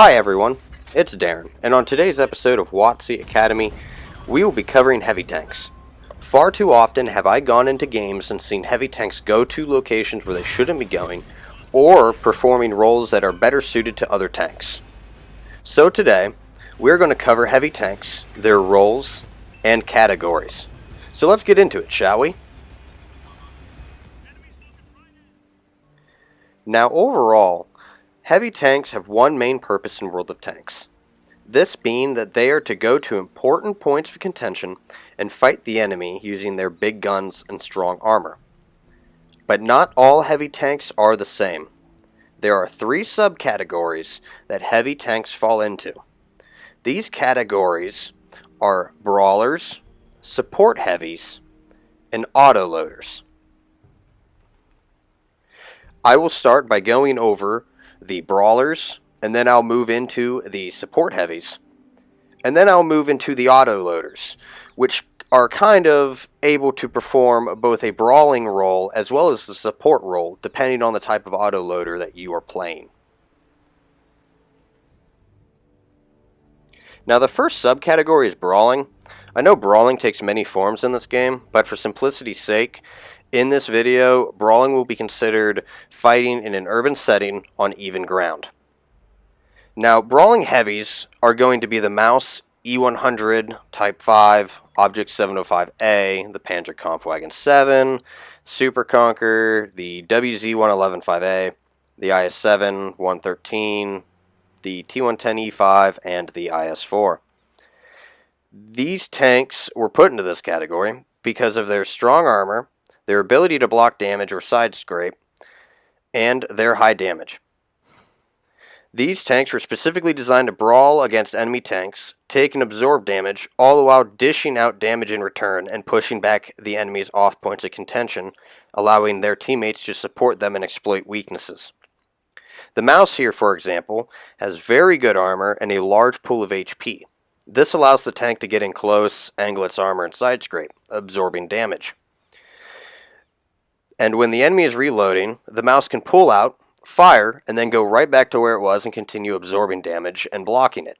Hi everyone, it's Darren, and on today's episode of WotC Academy, we will be covering heavy tanks. Far too often have I gone into games and seen heavy tanks go to locations where they shouldn't be going, or performing roles that are better suited to other tanks. So today, we're going to cover heavy tanks, their roles, and categories. So let's get into it, shall we? Now overall, heavy tanks have one main purpose in World of Tanks. This being that they are to go to important points of contention and fight the enemy using their big guns and strong armor. But not all heavy tanks are the same. There are three subcategories that heavy tanks fall into. These categories are brawlers, support heavies, and autoloaders. I will start by going over the brawlers, and then I'll move into the support heavies, and then I'll move into the autoloaders, which are kind of able to perform both a brawling role as well as the support role, depending on the type of autoloader that you are playing. Now the first subcategory is brawling. I know brawling takes many forms in this game, but for simplicity's sake, in this video, brawling will be considered fighting in an urban setting on even ground. Now, brawling heavies are going to be the Maus E100 Type 5, Object 705A, the Panzer Kampfwagen 7, Super Conquer, the WZ-111-5A, the IS-7 113, the T-110E5, and the IS-4. These tanks were put into this category because of their strong armor, their ability to block damage or side scrape, and their high damage. These tanks were specifically designed to brawl against enemy tanks, take and absorb damage, all the while dishing out damage in return and pushing back the enemy's off points of contention, allowing their teammates to support them and exploit weaknesses. The Maus here, for example, has very good armor and a large pool of HP. This allows the tank to get in close, angle its armor, and side scrape, absorbing damage. And when the enemy is reloading, the Maus can pull out, fire, and then go right back to where it was and continue absorbing damage and blocking it.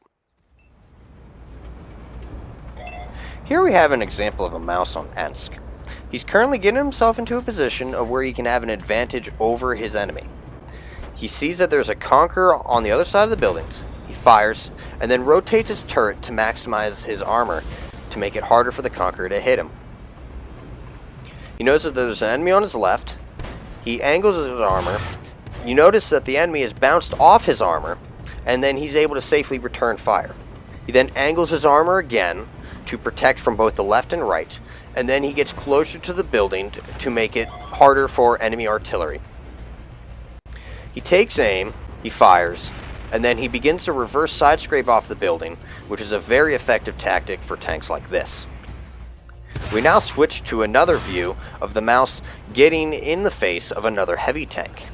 Here we have an example of a Maus on Ensk. He's currently getting himself into a position of where he can have an advantage over his enemy. He sees that there's a Conqueror on the other side of the buildings. He fires, and then rotates his turret to maximize his armor to make it harder for the Conqueror to hit him. He knows that there's an enemy on his left. He angles his armor. You notice that the enemy has bounced off his armor, and then he's able to safely return fire. He then angles his armor again to protect from both the left and right, and then he gets closer to the building to make it harder for enemy artillery. He takes aim, he fires, and then he begins to reverse side scrape off the building, which is a very effective tactic for tanks like this. We now switch to another view of the Maus getting in the face of another heavy tank.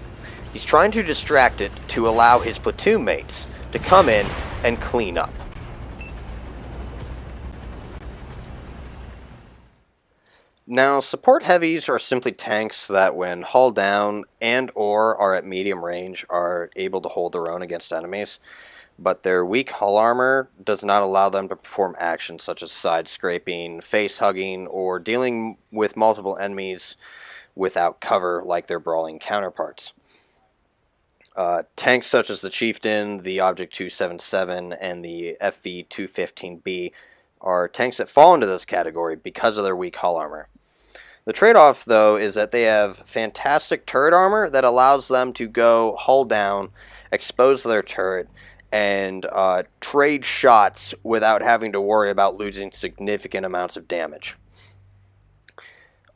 He's trying to distract it to allow his platoon mates to come in and clean up. Now, support heavies are simply tanks that when hull down and or are at medium range are able to hold their own against enemies, but their weak hull armor does not allow them to perform actions such as side scraping, face hugging, or dealing with multiple enemies without cover like their brawling counterparts. Tanks such as the Chieftain, the Object 277, and the FV-215B are tanks that fall into this category because of their weak hull armor. The trade-off, though, is that they have fantastic turret armor that allows them to go hull down, expose their turret, and trade shots without having to worry about losing significant amounts of damage.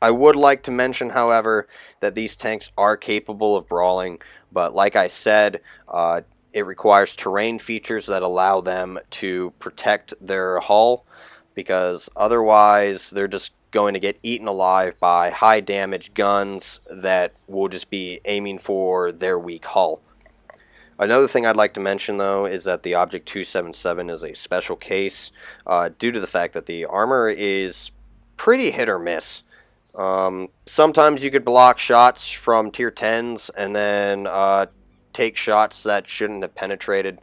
I would like to mention, however, that these tanks are capable of brawling, but like I said, it requires terrain features that allow them to protect their hull, because otherwise they're just going to get eaten alive by high damage guns that will just be aiming for their weak hull. Another thing I'd like to mention, though, is that the Object 277 is a special case due to the fact that the armor is pretty hit or miss. Sometimes you could block shots from tier 10s and then take shots that shouldn't have penetrated.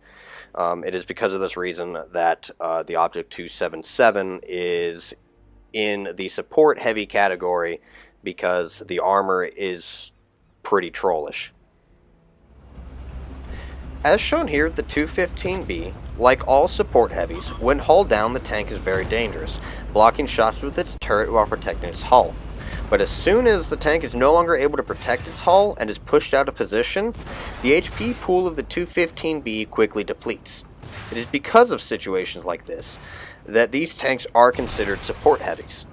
It is because of this reason that the Object 277 is in the support heavy category, because the armor is pretty trollish. As shown here, the 215B, like all support heavies, when hull down, the tank is very dangerous, blocking shots with its turret while protecting its hull. But as soon as the tank is no longer able to protect its hull and is pushed out of position, the HP pool of the 215B quickly depletes. It is because of situations like this that these tanks are considered support heavies.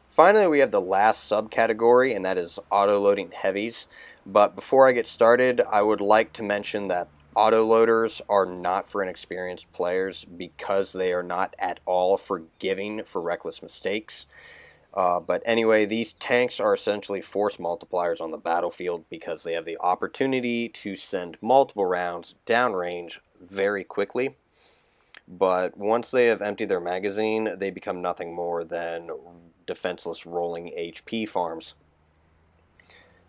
Finally, we have the last subcategory, and that is auto-loading heavies. But before I get started, I would like to mention that autoloaders are not for inexperienced players because they are not at all forgiving for reckless mistakes. But anyway, these tanks are essentially force multipliers on the battlefield because they have the opportunity to send multiple rounds downrange very quickly. But once they have emptied their magazine, they become nothing more than defenseless rolling HP farms.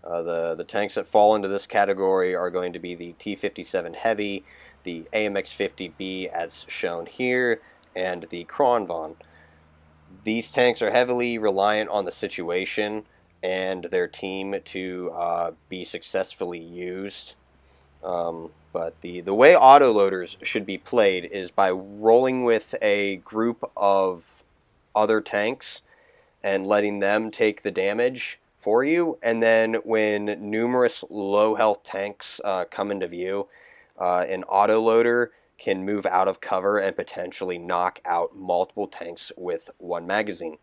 The tanks that fall into this category are going to be the T-57 Heavy, the AMX-50B as shown here, and the Kronvon. These tanks are heavily reliant on the situation and their team to be successfully used. But the way autoloaders should be played is by rolling with a group of other tanks and letting them take the damage for you, and then when numerous low health tanks come into view, an autoloader can move out of cover and potentially knock out multiple tanks with one magazine.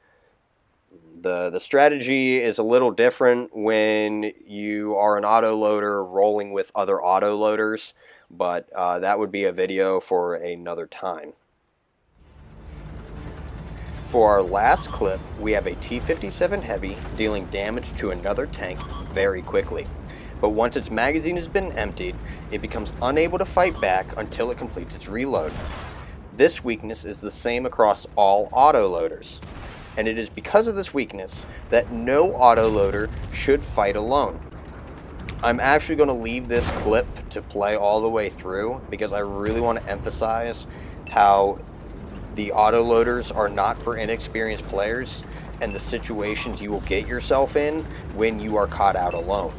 The strategy is a little different when you are an autoloader rolling with other autoloaders, but that would be a video for another time. For our last clip, we have a T-57 Heavy dealing damage to another tank very quickly. But once its magazine has been emptied, it becomes unable to fight back until it completes its reload. This weakness is the same across all autoloaders, and it is because of this weakness that no autoloader should fight alone. I'm actually going to leave this clip to play all the way through because I really want to emphasize how the autoloaders are not for inexperienced players and the situations you will get yourself in when you are caught out alone.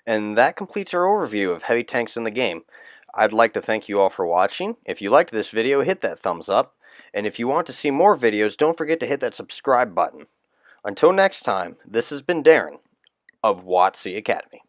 And that completes our overview of heavy tanks in the game. I'd like to thank you all for watching. If you liked this video, hit that thumbs up. And if you want to see more videos, don't forget to hit that subscribe button. Until next time, this has been Darren of WotC Academy.